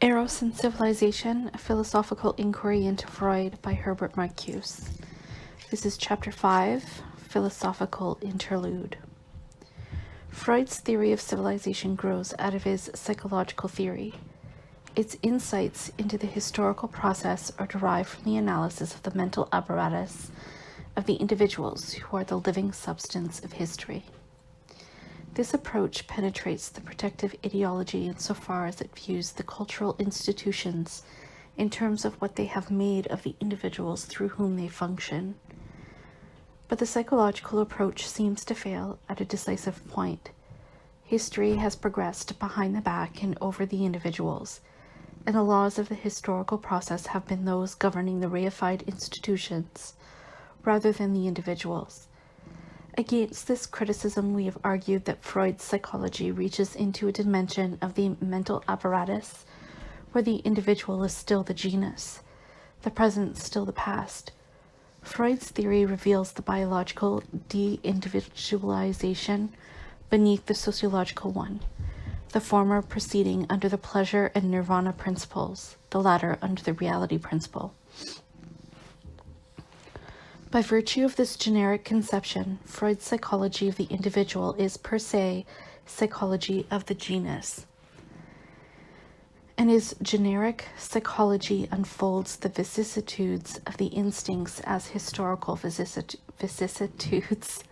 Eros and Civilization, a Philosophical Inquiry into Freud by Herbert Marcuse. This is Chapter 5, Philosophical Interlude. Freud's theory of civilization grows out of his psychological theory. Its insights into the historical process are derived from the analysis of the mental apparatus of the individuals who are the living substance of history. This approach penetrates the protective ideology insofar as it views the cultural institutions in terms of what they have made of the individuals through whom they function. But the psychological approach seems to fail at a decisive point. History has progressed behind the back and over the individuals, and the laws of the historical process have been those governing the reified institutions rather than the individuals. Against this criticism, we have argued that Freud's psychology reaches into a dimension of the mental apparatus where the individual is still the genus, the present still the past. Freud's theory reveals the biological de-individualization beneath the sociological one, the former proceeding under the pleasure and nirvana principles, the latter under the reality principle. By virtue of this generic conception, Freud's psychology of the individual is per se psychology of the genus, and his generic psychology unfolds the vicissitudes of the instincts as historical vicissitudes,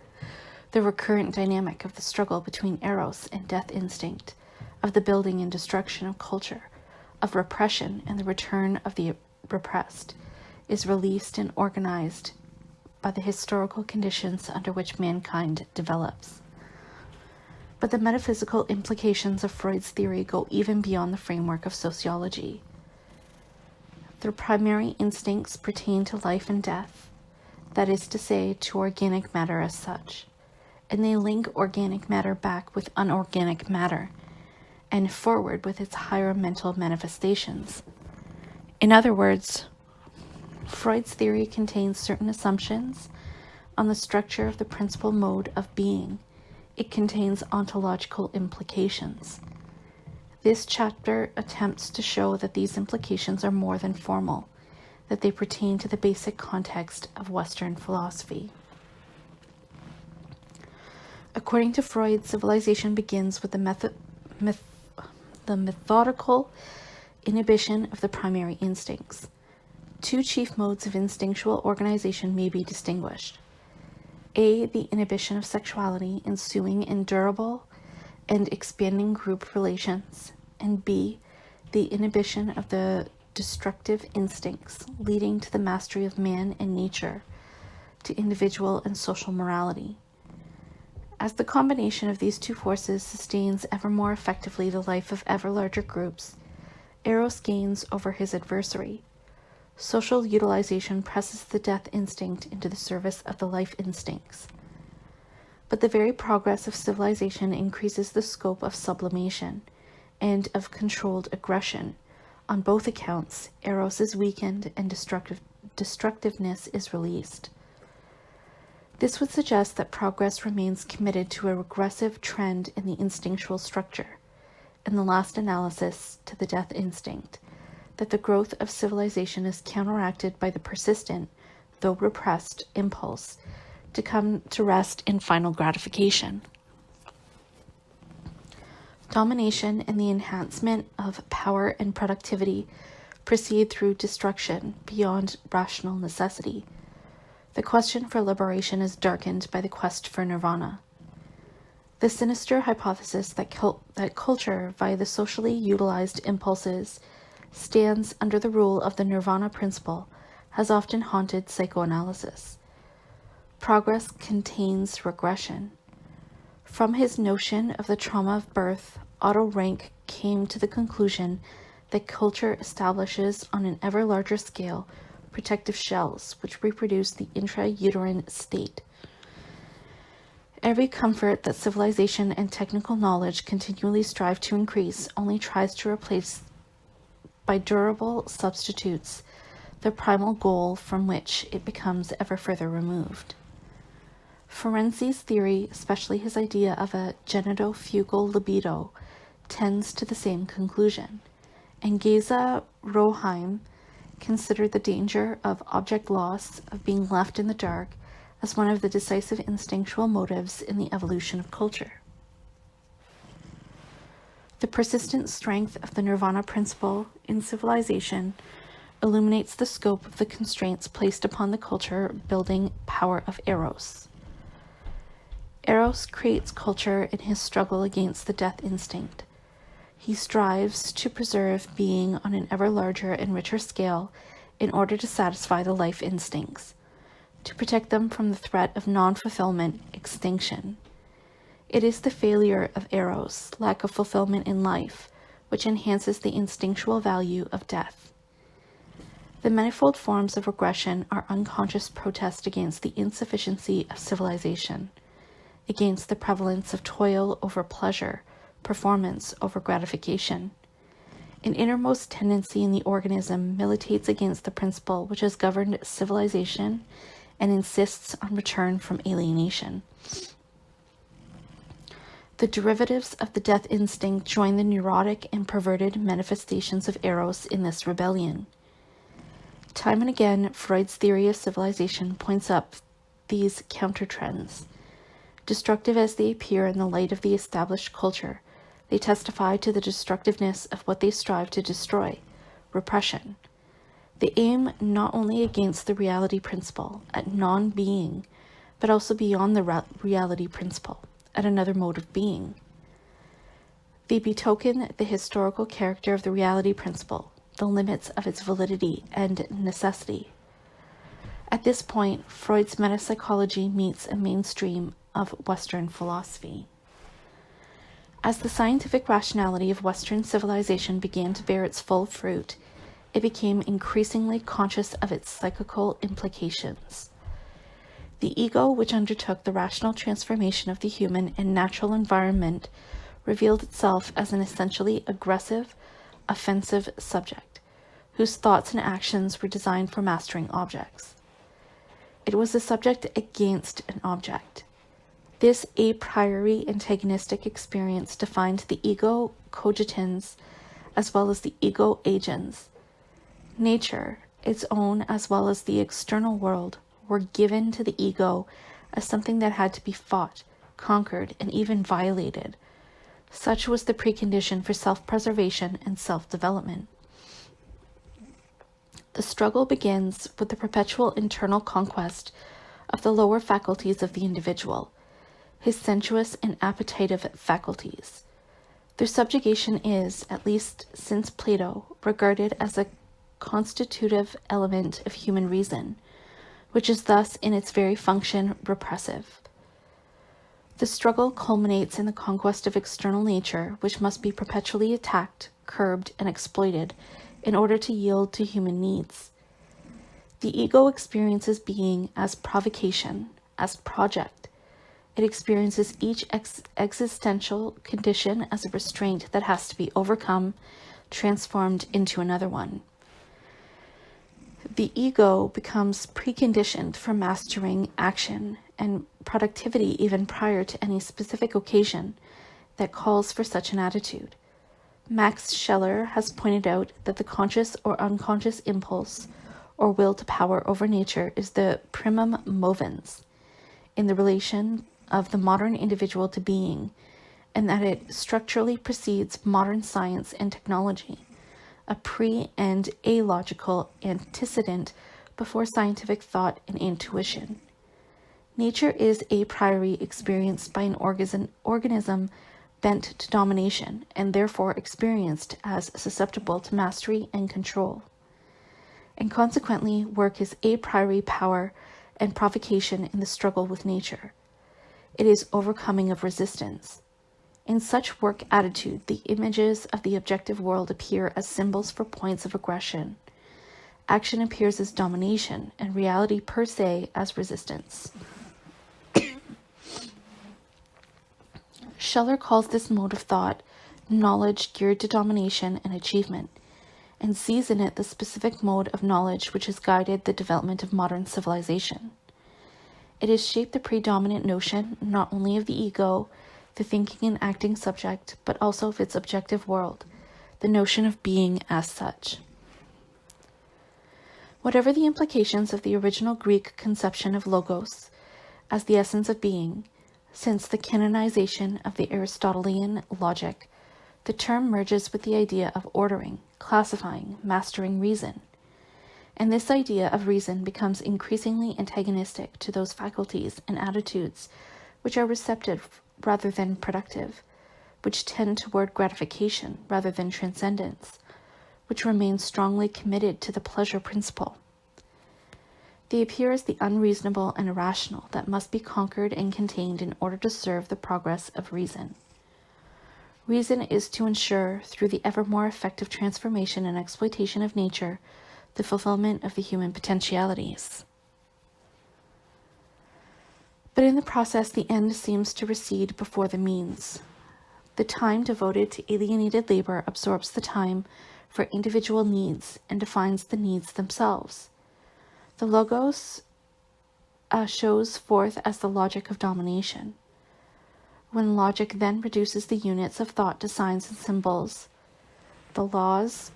the recurrent dynamic of the struggle between Eros and death instinct, of the building and destruction of culture, of repression and the return of the repressed, is released and organized by the historical conditions under which mankind develops. But the metaphysical implications of Freud's theory go even beyond the framework of sociology. Their primary instincts pertain to life and death, that is to say, to organic matter as such, and they link organic matter back with unorganic matter, and forward with its higher mental manifestations. In other words, Freud's theory contains certain assumptions on the structure of the principal mode of being. It contains ontological implications. This chapter attempts to show that these implications are more than formal, that they pertain to the basic context of Western philosophy. According to Freud, civilization begins with the methodical inhibition of the primary instincts. Two chief modes of instinctual organization may be distinguished. A, the inhibition of sexuality ensuing in durable and expanding group relations, and B, the inhibition of the destructive instincts leading to the mastery of man and nature, to individual and social morality. As the combination of these two forces sustains ever more effectively the life of ever larger groups, Eros gains over his adversary. Social utilization presses the death instinct into the service of the life instincts. But the very progress of civilization increases the scope of sublimation and of controlled aggression. On both accounts, Eros is weakened and destructiveness is released. This would suggest that progress remains committed to a regressive trend in the instinctual structure, in the last analysis to the death instinct, that the growth of civilization is counteracted by the persistent, though repressed, impulse to come to rest in final gratification. Domination and the enhancement of power and productivity proceed through destruction beyond rational necessity. The question for liberation is darkened by the quest for nirvana. The sinister hypothesis that culture, via the socially utilized impulses, stands under the rule of the nirvana principle has often haunted psychoanalysis. Progress contains regression. From his notion of the trauma of birth, Otto Rank came to the conclusion that culture establishes on an ever larger scale protective shells which reproduce the intrauterine state. Every comfort that civilization and technical knowledge continually strive to increase only tries to replace by durable substitutes the primal goal from which it becomes ever further removed. Ferenczi's theory, especially his idea of a genitofugal libido, tends to the same conclusion. and Geza Roheim considered the danger of object loss, of being left in the dark, as one of the decisive instinctual motives in the evolution of culture. The persistent strength of the nirvana principle in civilization illuminates the scope of the constraints placed upon the culture building power of Eros. Eros creates culture in his struggle against the death instinct. He strives to preserve being on an ever larger and richer scale in order to satisfy the life instincts, to protect them from the threat of non-fulfillment, extinction. It is the failure of Eros, lack of fulfillment in life, which enhances the instinctual value of death. The manifold forms of regression are unconscious protest against the insufficiency of civilization, against the prevalence of toil over pleasure, performance over gratification. An innermost tendency in the organism militates against the principle which has governed civilization and insists on return from alienation. The derivatives of the death instinct join the neurotic and perverted manifestations of Eros in this rebellion. Time and again, Freud's theory of civilization points up these counter-trends. Destructive as they appear in the light of the established culture, they testify to the destructiveness of what they strive to destroy, repression. They aim not only against the reality principle, at non-being, but also beyond the reality principle, at another mode of being. They betoken the historical character of the reality principle, the limits of its validity and necessity. At this point, Freud's metapsychology meets a mainstream of Western philosophy. As the scientific rationality of Western civilization began to bear its full fruit, it became increasingly conscious of its psychical implications. The ego, which undertook the rational transformation of the human and natural environment, revealed itself as an essentially aggressive, offensive subject, whose thoughts and actions were designed for mastering objects. It was a subject against an object. This a priori antagonistic experience defined the ego cogitans as well as the ego agens. Nature, its own as well as the external world, were given to the ego as something that had to be fought, conquered, and even violated. Such was the precondition for self-preservation and self-development. The struggle begins with the perpetual internal conquest of the lower faculties of the individual, his sensuous and appetitive faculties. Their subjugation is, at least since Plato, regarded as a constitutive element of human reason, which is thus in its very function repressive. The struggle culminates in the conquest of external nature, which must be perpetually attacked, curbed, and exploited in order to yield to human needs. The ego experiences being as provocation, as project. It experiences each existential condition as a restraint that has to be overcome, transformed into another one. The ego becomes preconditioned for mastering action and productivity even prior to any specific occasion that calls for such an attitude. Max Scheler has pointed out that the conscious or unconscious impulse or will to power over nature is the primum movens in the relation of the modern individual to being, and that it structurally precedes modern science and technology, a pre- and alogical antecedent before scientific thought and intuition. Nature is a priori experienced by an organism bent to domination, and therefore experienced as susceptible to mastery and control. And consequently, work is a priori power and provocation in the struggle with nature. It is overcoming of resistance. In such work attitude, the images of the objective world appear as symbols for points of aggression. Action appears as domination, and reality per se as resistance. Scheler calls this mode of thought knowledge geared to domination and achievement, and sees in it the specific mode of knowledge which has guided the development of modern civilization. It has shaped the predominant notion not only of the ego, the thinking and acting subject, but also of its objective world, the notion of being as such. Whatever the implications of the original Greek conception of logos as the essence of being, since the canonization of the Aristotelian logic, the term merges with the idea of ordering, classifying, mastering reason. And this idea of reason becomes increasingly antagonistic to those faculties and attitudes which are receptive rather than productive, which tend toward gratification rather than transcendence, which remain strongly committed to the pleasure principle. They appear as the unreasonable and irrational that must be conquered and contained in order to serve the progress of reason. Reason is to ensure, through the ever more effective transformation and exploitation of nature, the fulfillment of the human potentialities. But in the process, the end seems to recede before the means. The time devoted to alienated labor absorbs the time for individual needs and defines the needs themselves. The logos shows forth as the logic of domination. When logic then reduces the units of thought to signs and symbols, the laws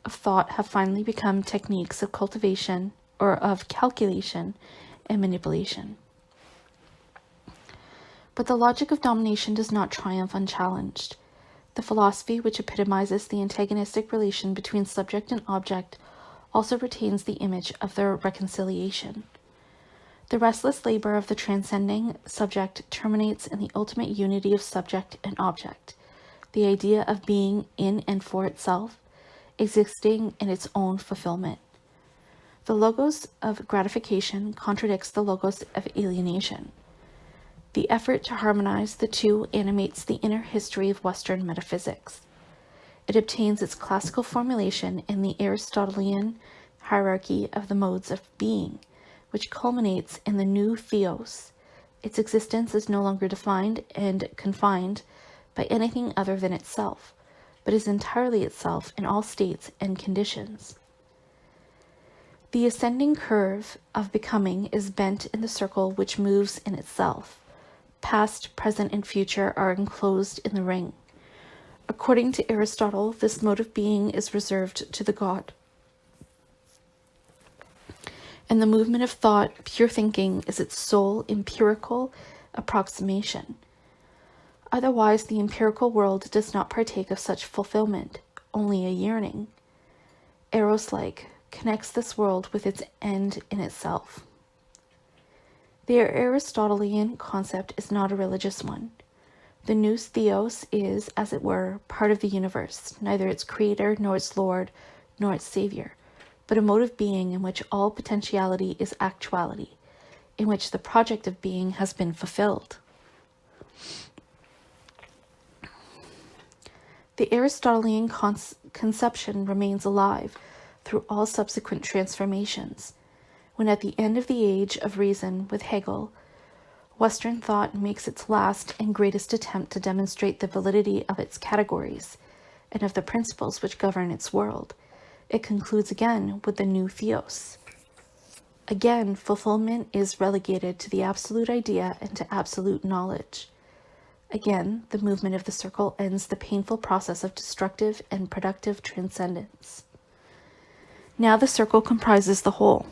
of thought have finally become techniques of cultivation or of calculation and manipulation. But the logic of domination does not triumph unchallenged. The philosophy which epitomizes the antagonistic relation between subject and object also retains the image of their reconciliation. The restless labor of the transcending subject terminates in the ultimate unity of subject and object, the idea of being in and for itself, existing in its own fulfillment. The logos of gratification contradicts the logos of alienation. The effort to harmonize the two animates the inner history of Western metaphysics. It obtains its classical formulation in the Aristotelian hierarchy of the modes of being, which culminates in the new theos. Its existence is no longer defined and confined by anything other than itself, but is entirely itself in all states and conditions. The ascending curve of becoming is bent in the circle which moves in itself. Past, present, and future are enclosed in the ring. According to Aristotle, this mode of being is reserved to the god. And the movement of thought, pure thinking, is its sole empirical approximation. Otherwise, the empirical world does not partake of such fulfillment, only a yearning. Eros-like connects this world with its end in itself. The Aristotelian concept is not a religious one. The nous theos is, as it were, part of the universe, neither its creator, nor its lord, nor its savior, but a mode of being in which all potentiality is actuality, in which the project of being has been fulfilled. The Aristotelian conception remains alive through all subsequent transformations. When at the end of the age of reason with Hegel, Western thought makes its last and greatest attempt to demonstrate the validity of its categories and of the principles which govern its world, it concludes again with the new theos. Again, fulfillment is relegated to the absolute idea and to absolute knowledge. Again, the movement of the circle ends the painful process of destructive and productive transcendence. Now the circle comprises the whole.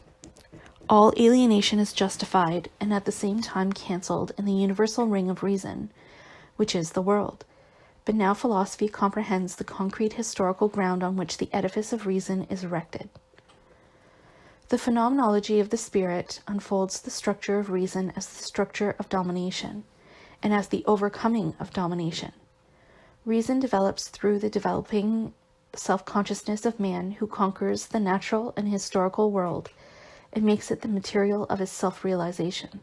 All alienation is justified and at the same time cancelled in the universal ring of reason, which is the world. But now philosophy comprehends the concrete historical ground on which the edifice of reason is erected. The phenomenology of the spirit unfolds the structure of reason as the structure of domination, and as the overcoming of domination. Reason develops through the developing self-consciousness of man who conquers the natural and historical world and makes it the material of his self-realization.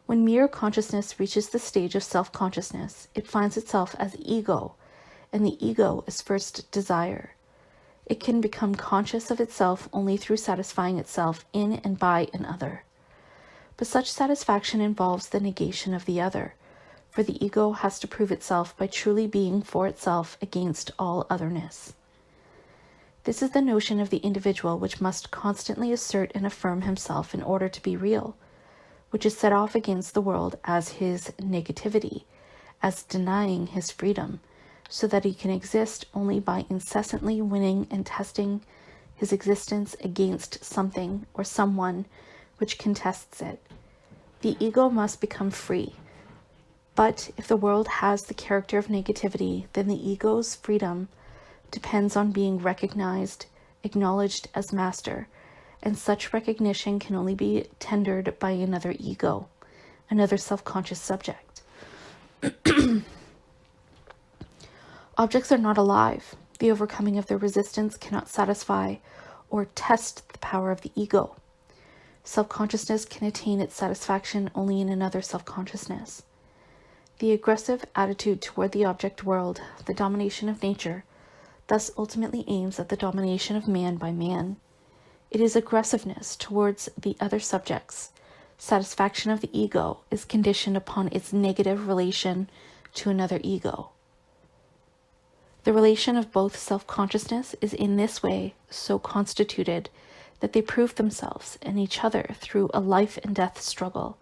When mere consciousness reaches the stage of self-consciousness, it finds itself as ego, and the ego is first desire. It can become conscious of itself only through satisfying itself in and by another. But such satisfaction involves the negation of the other, for the ego has to prove itself by truly being for itself against all otherness. This is the notion of the individual which must constantly assert and affirm himself in order to be real, which is set off against the world as his negativity, as denying his freedom, so that he can exist only by incessantly winning and testing his existence against something or someone which contests it. The ego must become free. But if the world has the character of negativity, then the ego's freedom depends on being recognized, acknowledged as master, and such recognition can only be tendered by another ego, another self-conscious subject. Objects are not alive. The overcoming of their resistance cannot satisfy or test the power of the ego. Self-consciousness can attain its satisfaction only in another self-consciousness. The aggressive attitude toward the object world, the domination of nature, thus ultimately aims at the domination of man by man. It is aggressiveness towards the other subjects. Satisfaction of the ego is conditioned upon its negative relation to another ego. The relation of both self-consciousness is in this way so constituted that they prove themselves and each other through a life and death struggle,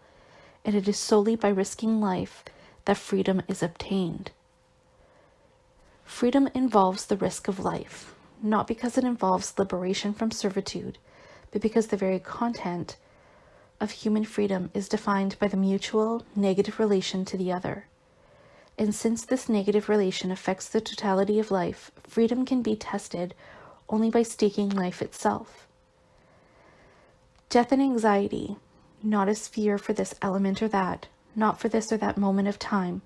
and it is solely by risking life that freedom is obtained. Freedom involves the risk of life, not because it involves liberation from servitude, but because the very content of human freedom is defined by the mutual negative relation to the other. And since this negative relation affects the totality of life, freedom can be tested only by staking life itself. Death and anxiety, not as fear for this element or that, not for this or that moment of time,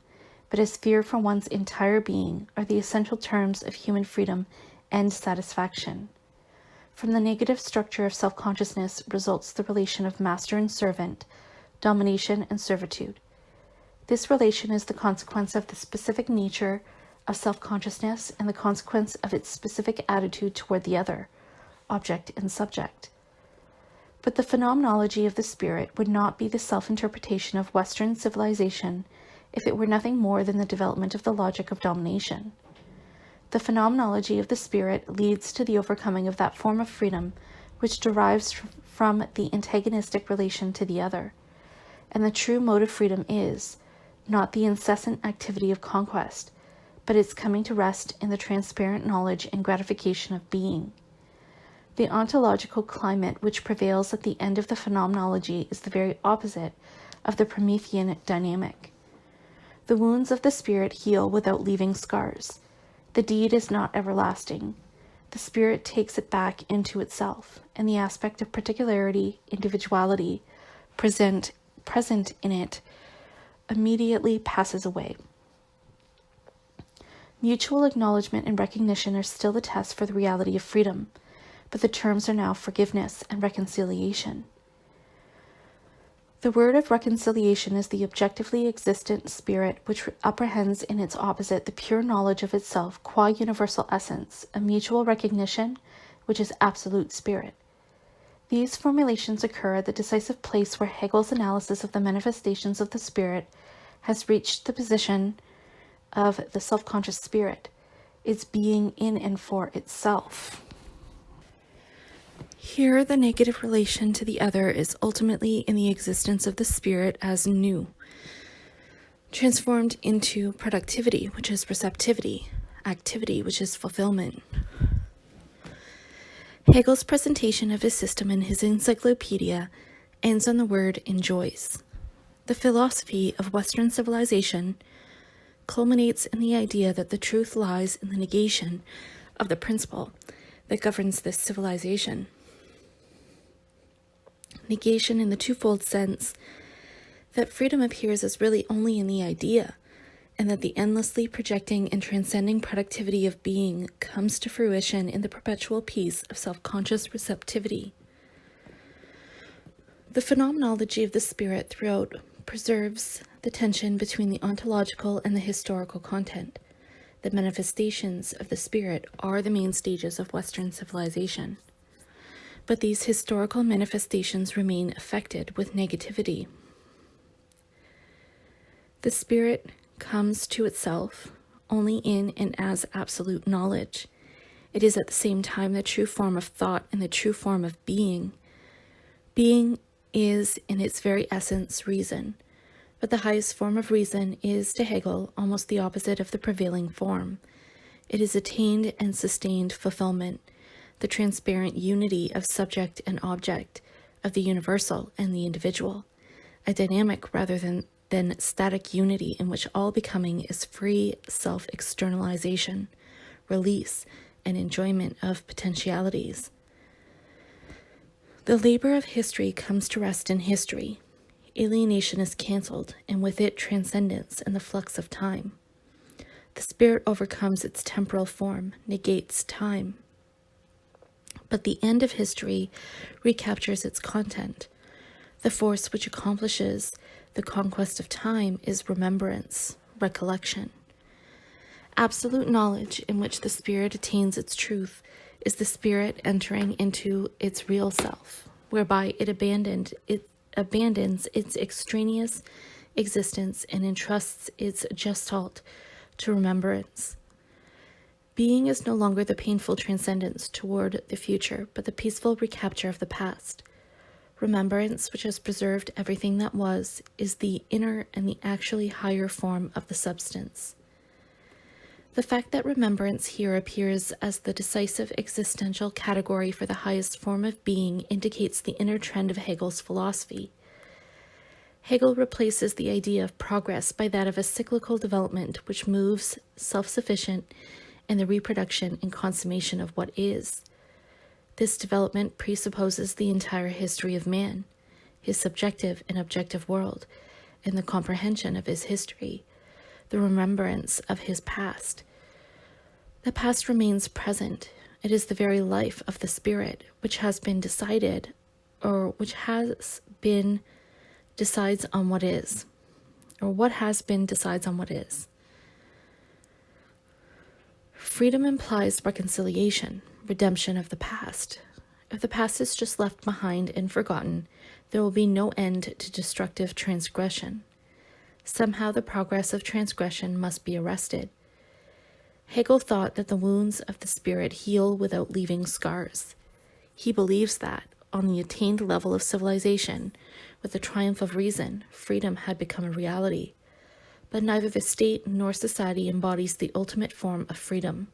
but as fear for one's entire being, are the essential terms of human freedom and satisfaction. From the negative structure of self-consciousness results the relation of master and servant, domination and servitude. This relation is the consequence of the specific nature of self-consciousness and the consequence of its specific attitude toward the other, object and subject. But the phenomenology of the spirit would not be the self-interpretation of Western civilization if it were nothing more than the development of the logic of domination. The phenomenology of the spirit leads to the overcoming of that form of freedom which derives from the antagonistic relation to the other. And the true mode of freedom is not the incessant activity of conquest, but its coming to rest in the transparent knowledge and gratification of being. The ontological climate which prevails at the end of the phenomenology is the very opposite of the Promethean dynamic. The wounds of the spirit heal without leaving scars. The deed is not everlasting. The spirit takes it back into itself, and the aspect of particularity, individuality, present in it, immediately passes away. Mutual acknowledgement and recognition are still the test for the reality of freedom, but the terms are now forgiveness and reconciliation. The word of reconciliation is the objectively existent spirit which apprehends in its opposite the pure knowledge of itself qua universal essence, a mutual recognition which is absolute spirit. These formulations occur at the decisive place where Hegel's analysis of the manifestations of the spirit has reached the position of the self-conscious spirit, its being in and for itself. Here, the negative relation to the other is ultimately in the existence of the spirit as new, transformed into productivity, which is receptivity, activity, which is fulfillment. Hegel's presentation of his system in his encyclopedia ends on the word enjoys. The philosophy of Western civilization culminates in the idea that the truth lies in the negation of the principle that governs this civilization. Negation in the twofold sense that freedom appears as really only in the idea, and that the endlessly projecting and transcending productivity of being comes to fruition in the perpetual peace of self-conscious receptivity. The phenomenology of the spirit throughout preserves the tension between the ontological and the historical content. The manifestations of the spirit are the main stages of Western civilization. But these historical manifestations remain affected with negativity. The spirit comes to itself only in and as absolute knowledge. It is at the same time the true form of thought and the true form of being. Being is in its very essence reason. But the highest form of reason is, to Hegel, almost the opposite of the prevailing form. It is attained and sustained fulfillment, the transparent unity of subject and object, of the universal and the individual, a dynamic rather than static unity in which all becoming is free self-externalization, release, and enjoyment of potentialities. The labor of history comes to rest in history. Alienation is cancelled, and with it transcendence and the flux of time. The spirit overcomes its temporal form, negates time. But the end of history recaptures its content. The force which accomplishes the conquest of time is remembrance, recollection. Absolute knowledge, in which the spirit attains its truth, is the spirit entering into its real self, whereby it abandons its extraneous existence and entrusts its gestalt to remembrance. Being is no longer the painful transcendence toward the future, but the peaceful recapture of the past. Remembrance, which has preserved everything that was, is the inner and the actually higher form of the substance. The fact that remembrance here appears as the decisive existential category for the highest form of being indicates the inner trend of Hegel's philosophy. Hegel replaces the idea of progress by that of a cyclical development which moves, self-sufficient, in the reproduction and consummation of what is. This development presupposes the entire history of man, his subjective and objective world, and the comprehension of his history, the remembrance of his past. The past remains present. It is the very life of the spirit, which has been decided, or which has been decides on what is, or what has been decides on what is. Freedom implies reconciliation, redemption of the past. If the past is just left behind and forgotten, there will be no end to destructive transgression. Somehow the progress of transgression must be arrested. Hegel thought that the wounds of the spirit heal without leaving scars. He believes that, on the attained level of civilization, with the triumph of reason, freedom had become a reality. But neither the state nor society embodies the ultimate form of freedom.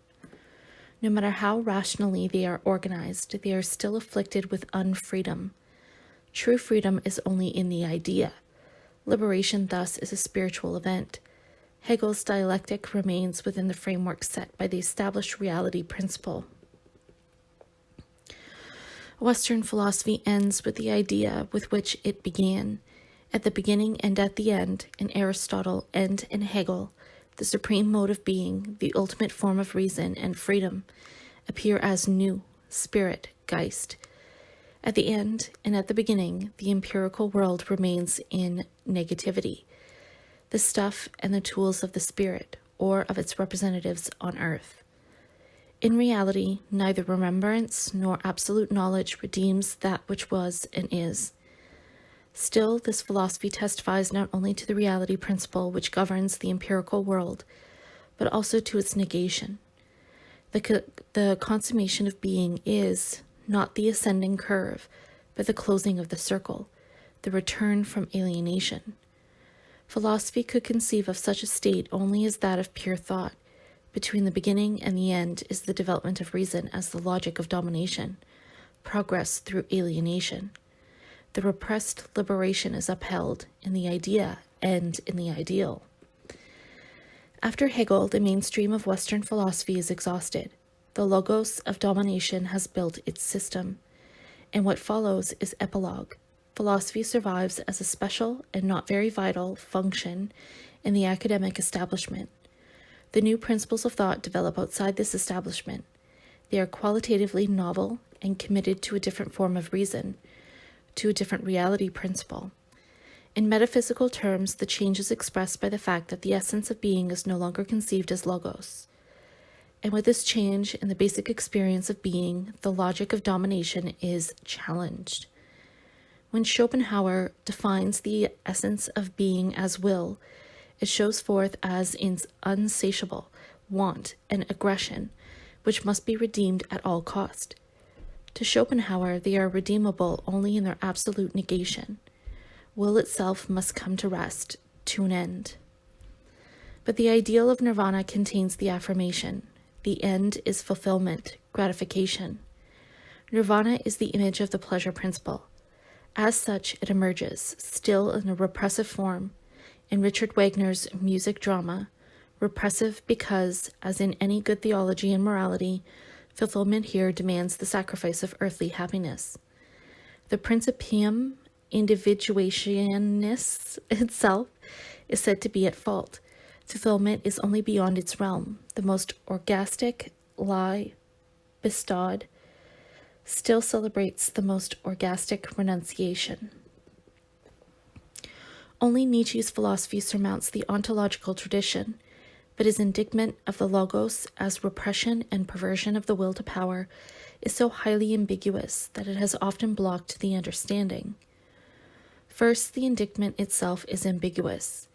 No matter how rationally they are organized, they are still afflicted with unfreedom. True freedom is only in the idea. Liberation thus is a spiritual event. Hegel's dialectic remains within the framework set by the established reality principle. Western philosophy ends with the idea with which it began. At the beginning and at the end, in Aristotle and in Hegel, the supreme mode of being, the ultimate form of reason and freedom, appear as new, spirit, Geist. At the end and at the beginning, the empirical world remains in negativity, the stuff and the tools of the spirit, or of its representatives on earth. In reality, neither remembrance nor absolute knowledge redeems that which was and is. Still, this philosophy testifies not only to the reality principle which governs the empirical world, but also to its negation. The consummation of being is not the ascending curve, but the closing of the circle, the return from alienation. Philosophy could conceive of such a state only as that of pure thought. Between the beginning and the end is the development of reason as the logic of domination, progress through alienation. The repressed liberation is upheld in the idea and in the ideal. After Hegel, the mainstream of Western philosophy is exhausted. The logos of domination has built its system, and what follows is epilogue. Philosophy survives as a special and not very vital function in the academic establishment. The new principles of thought develop outside this establishment. They are qualitatively novel and committed to a different form of reason, to a different reality principle. In metaphysical terms, the change is expressed by the fact that the essence of being is no longer conceived as logos. And with this change in the basic experience of being, the logic of domination is challenged. When Schopenhauer defines the essence of being as will, it shows forth as insatiable want and aggression, which must be redeemed at all cost. To Schopenhauer, they are redeemable only in their absolute negation. Will itself must come to rest, to an end. But the ideal of nirvana contains the affirmation, the end is fulfillment, gratification. Nirvana is the image of the pleasure principle. As such, it emerges, still in a repressive form, in Richard Wagner's music drama, repressive because, as in any good theology and morality, fulfillment here demands the sacrifice of earthly happiness. The Principium Individuationis itself is said to be at fault. Fulfillment is only beyond its realm. The most orgastic lie bestowed still celebrates the most orgastic renunciation. Only Nietzsche's philosophy surmounts the ontological tradition, but his indictment of the logos as repression and perversion of the will to power is so highly ambiguous that it has often blocked the understanding. First, the indictment itself is ambiguous.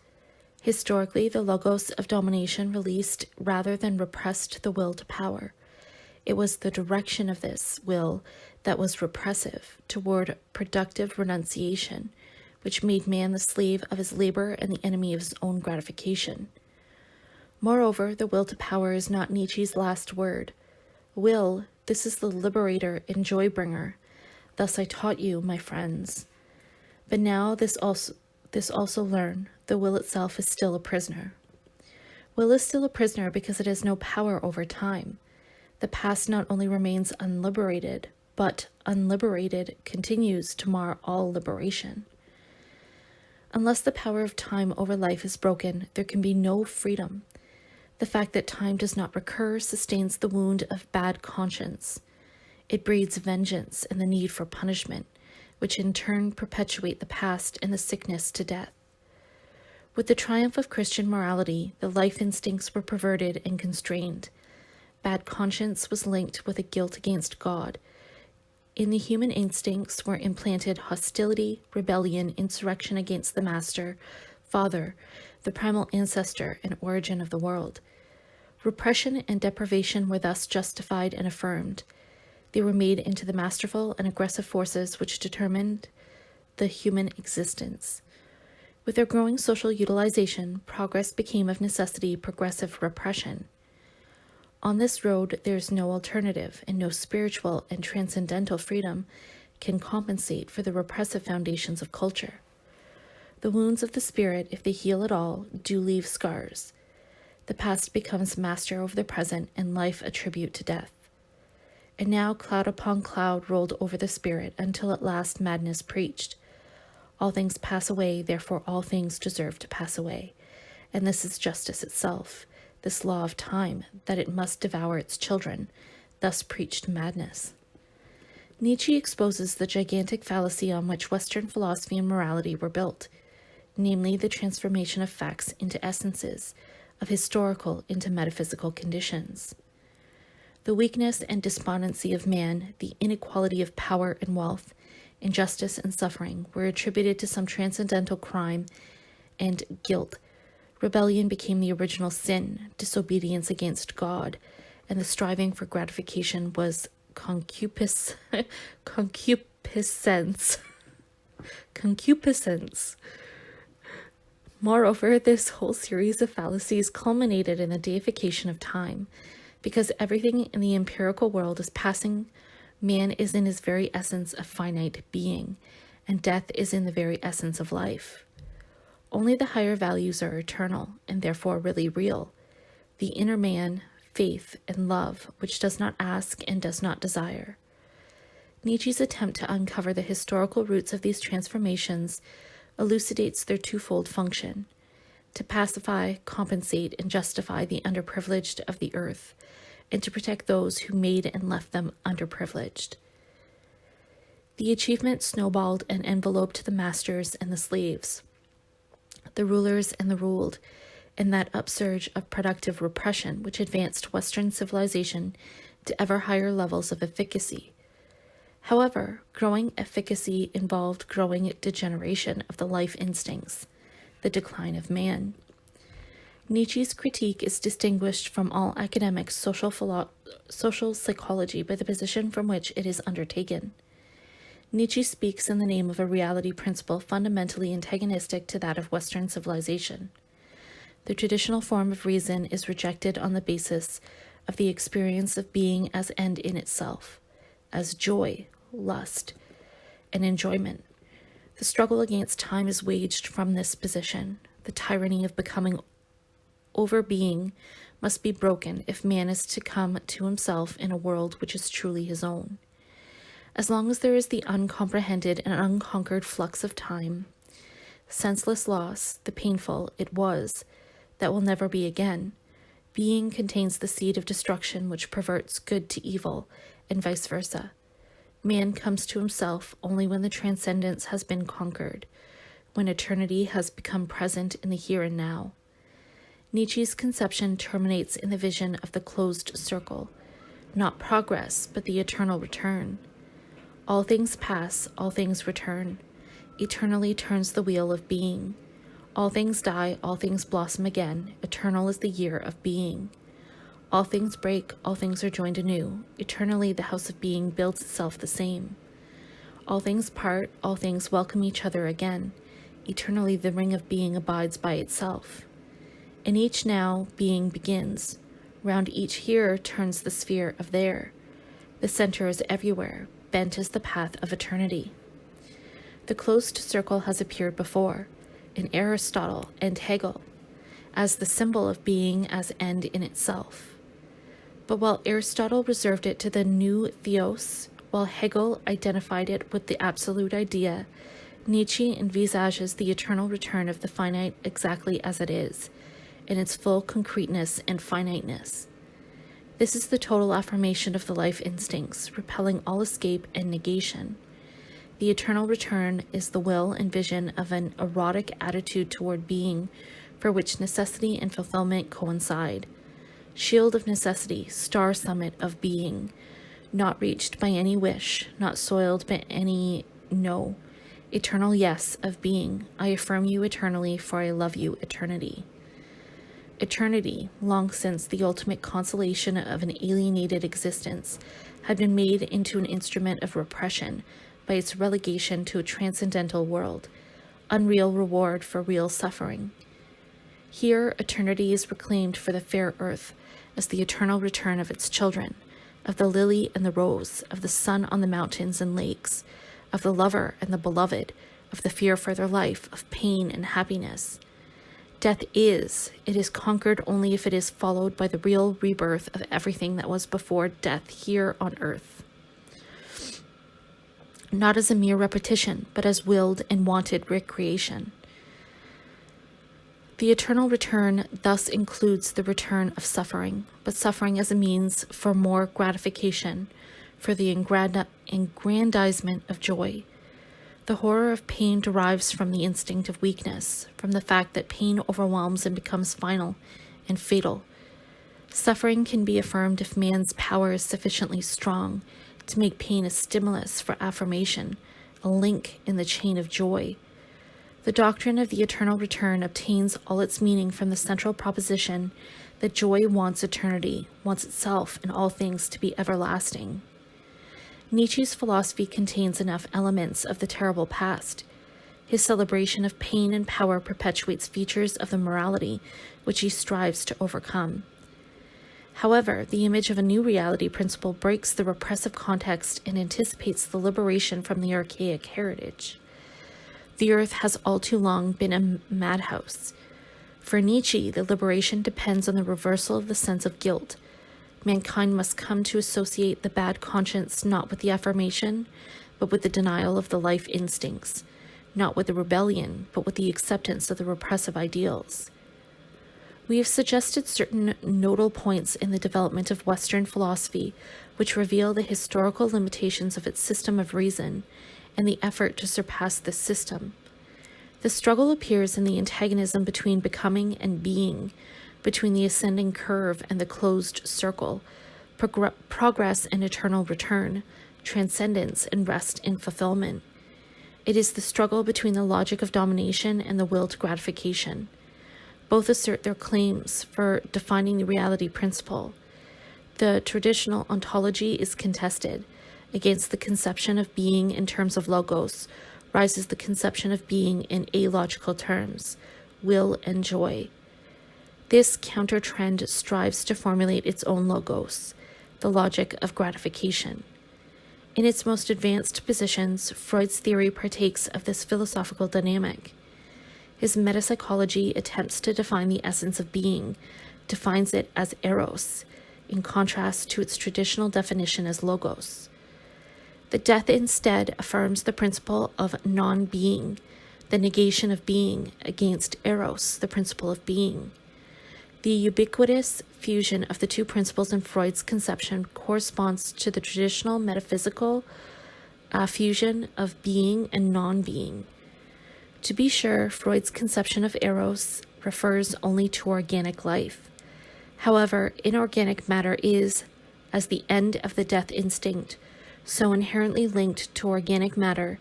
Historically, the logos of domination released rather than repressed the will to power. It was the direction of this will that was repressive toward productive renunciation, which made man the slave of his labor and the enemy of his own gratification. Moreover, the will to power is not Nietzsche's last word. Will, this is the liberator and joy-bringer. Thus I taught you, my friends. But now this also learn, the will itself is still a prisoner. Will is still a prisoner because it has no power over time. The past not only remains unliberated, but unliberated continues to mar all liberation. Unless the power of time over life is broken, there can be no freedom. The fact that time does not recur sustains the wound of bad conscience. It breeds vengeance and the need for punishment, which in turn perpetuate the past and the sickness to death. With the triumph of Christian morality, the life instincts were perverted and constrained. Bad conscience was linked with a guilt against God. In the human instincts were implanted hostility, rebellion, insurrection against the master, father, the primal ancestor and origin of the world. Repression and deprivation were thus justified and affirmed. They were made into the masterful and aggressive forces which determined the human existence. With their growing social utilization, progress became of necessity progressive repression. On this road, there is no alternative, and no spiritual and transcendental freedom can compensate for the repressive foundations of culture. The wounds of the spirit, if they heal at all, do leave scars. The past becomes master over the present, and life a tribute to death. And now cloud upon cloud rolled over the spirit, until at last madness preached. All things pass away, therefore all things deserve to pass away. And this is justice itself. This law of time, that it must devour its children, thus preached madness. Nietzsche exposes the gigantic fallacy on which Western philosophy and morality were built, namely the transformation of facts into essences, of historical into metaphysical conditions. The weakness and despondency of man, the inequality of power and wealth, injustice and suffering were attributed to some transcendental crime and guilt. Rebellion became the original sin, disobedience against God, and the striving for gratification was concupiscence. Moreover, this whole series of fallacies culminated in the deification of time. Because everything in the empirical world is passing, man is in his very essence a finite being, and death is in the very essence of life. Only the higher values are eternal, and therefore really real. The inner man, faith, and love, which does not ask and does not desire. Nietzsche's attempt to uncover the historical roots of these transformations elucidates their twofold function: to pacify, compensate, and justify the underprivileged of the earth, and to protect those who made and left them underprivileged. The achievement snowballed and enveloped the masters and the slaves, the rulers and the ruled, in that upsurge of productive repression which advanced Western civilization to ever higher levels of efficacy. However, growing efficacy involved growing degeneration of the life instincts, the decline of man. Nietzsche's critique is distinguished from all academic social psychology by the position from which it is undertaken. Nietzsche speaks in the name of a reality principle fundamentally antagonistic to that of Western civilization. The traditional form of reason is rejected on the basis of the experience of being as end in itself, as joy, lust, and enjoyment. The struggle against time is waged from this position. The tyranny of becoming over being must be broken if man is to come to himself in a world which is truly his own. As long as there is the uncomprehended and unconquered flux of time, senseless loss, the painful it was, that will never be again, being contains the seed of destruction which perverts good to evil, and vice versa. Man comes to himself only when the transcendence has been conquered, when eternity has become present in the here and now. Nietzsche's conception terminates in the vision of the closed circle, not progress, but the eternal return. All things pass, all things return. Eternally turns the wheel of being. All things die, all things blossom again. Eternal is the year of being. All things break, all things are joined anew. Eternally the house of being builds itself the same. All things part, all things welcome each other again. Eternally the ring of being abides by itself. In each now, being begins. Round each here turns the sphere of there. The center is everywhere. Bent is the path of eternity. The closed circle has appeared before, in Aristotle and Hegel, as the symbol of being as end in itself. But while Aristotle reserved it to the new theos, while Hegel identified it with the absolute idea, Nietzsche envisages the eternal return of the finite exactly as it is, in its full concreteness and finiteness. This is the total affirmation of the life instincts, repelling all escape and negation. The eternal return is the will and vision of an erotic attitude toward being, for which necessity and fulfillment coincide. Shield of necessity, star summit of being, not reached by any wish, not soiled by any no. Eternal yes of being, I affirm you eternally, for I love you eternity. Eternity, long since the ultimate consolation of an alienated existence, had been made into an instrument of repression by its relegation to a transcendental world, unreal reward for real suffering. Here, eternity is reclaimed for the fair earth as the eternal return of its children, of the lily and the rose, of the sun on the mountains and lakes, of the lover and the beloved, of the fear for their life, of pain and happiness. Death it is conquered only if it is followed by the real rebirth of everything that was before death here on earth. Not as a mere repetition, but as willed and wanted recreation. The eternal return thus includes the return of suffering, but suffering as a means for more gratification, for the aggrandizement of joy. The horror of pain derives from the instinct of weakness, from the fact that pain overwhelms and becomes final and fatal. Suffering can be affirmed if man's power is sufficiently strong to make pain a stimulus for affirmation, a link in the chain of joy. The doctrine of the eternal return obtains all its meaning from the central proposition that joy wants eternity, wants itself and all things to be everlasting. Nietzsche's philosophy contains enough elements of the terrible past. His celebration of pain and power perpetuates features of the morality which he strives to overcome. However, the image of a new reality principle breaks the repressive context and anticipates the liberation from the archaic heritage. The earth has all too long been a madhouse. For Nietzsche, the liberation depends on the reversal of the sense of guilt. Mankind must come to associate the bad conscience not with the affirmation, but with the denial of the life instincts, not with the rebellion, but with the acceptance of the repressive ideals. We have suggested certain nodal points in the development of Western philosophy which reveal the historical limitations of its system of reason and the effort to surpass this system. The struggle appears in the antagonism between becoming and being, between the ascending curve and the closed circle, progress and eternal return, transcendence and rest in fulfillment. It is the struggle between the logic of domination and the will to gratification. Both assert their claims for defining the reality principle. The traditional ontology is contested, Against the conception of being in terms of logos rises the conception of being in alogical terms, will and joy. This counter-trend strives to formulate its own logos, the logic of gratification. In its most advanced positions, Freud's theory partakes of this philosophical dynamic. His metapsychology attempts to define the essence of being, defines it as Eros, in contrast to its traditional definition as logos. The death instead affirms the principle of non-being, the negation of being, against Eros, the principle of being. The ubiquitous fusion of the two principles in Freud's conception corresponds to the traditional metaphysical fusion of being and non-being. To be sure, Freud's conception of Eros refers only to organic life. However, inorganic matter is, as the end of the death instinct, so inherently linked to organic matter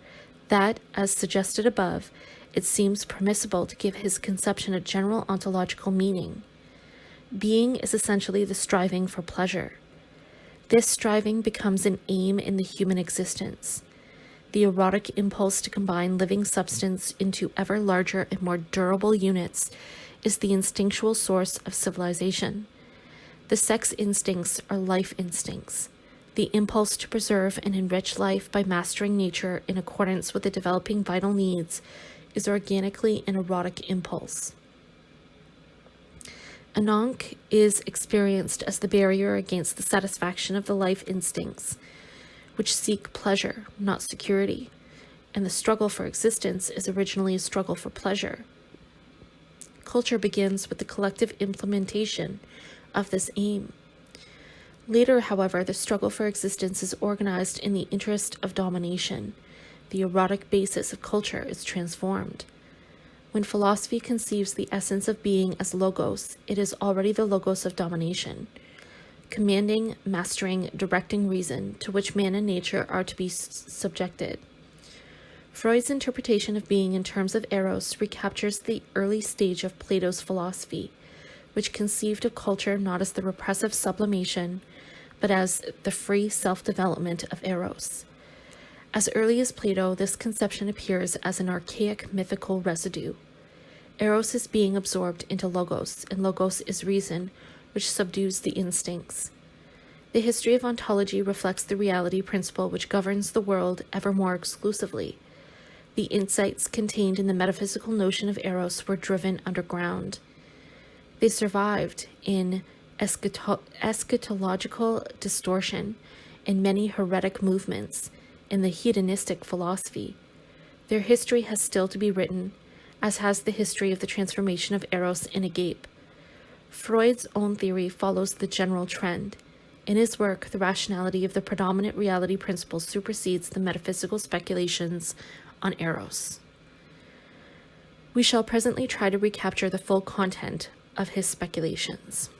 that, as suggested above, it seems permissible to give his conception a general ontological meaning. Being is essentially the striving for pleasure. This striving becomes an aim in the human existence. The erotic impulse to combine living substance into ever larger and more durable units is the instinctual source of civilization. The sex instincts are life instincts. The impulse to preserve and enrich life by mastering nature in accordance with the developing vital needs is organically an erotic impulse. Anank is experienced as the barrier against the satisfaction of the life instincts, which seek pleasure, not security, and the struggle for existence is originally a struggle for pleasure. Culture begins with the collective implementation of this aim. Later, however, the struggle for existence is organized in the interest of domination. The erotic basis of culture is transformed. When philosophy conceives the essence of being as logos, it is already the logos of domination, commanding, mastering, directing reason, to which man and nature are to be subjected. Freud's interpretation of being in terms of Eros recaptures the early stage of Plato's philosophy, which conceived of culture not as the repressive sublimation, but as the free self-development of Eros. As early as Plato, this conception appears as an archaic mythical residue. Eros is being absorbed into logos, and logos is reason, which subdues the instincts. The history of ontology reflects the reality principle which governs the world ever more exclusively. The insights contained in the metaphysical notion of Eros were driven underground. They survived in eschatological distortion in many heretic movements in the hedonistic philosophy. Their history has still to be written, as has the history of the transformation of Eros in agape. Freud's own theory follows the general trend. In his work, the rationality of the predominant reality principle supersedes the metaphysical speculations on Eros. We shall presently try to recapture the full content of his speculations.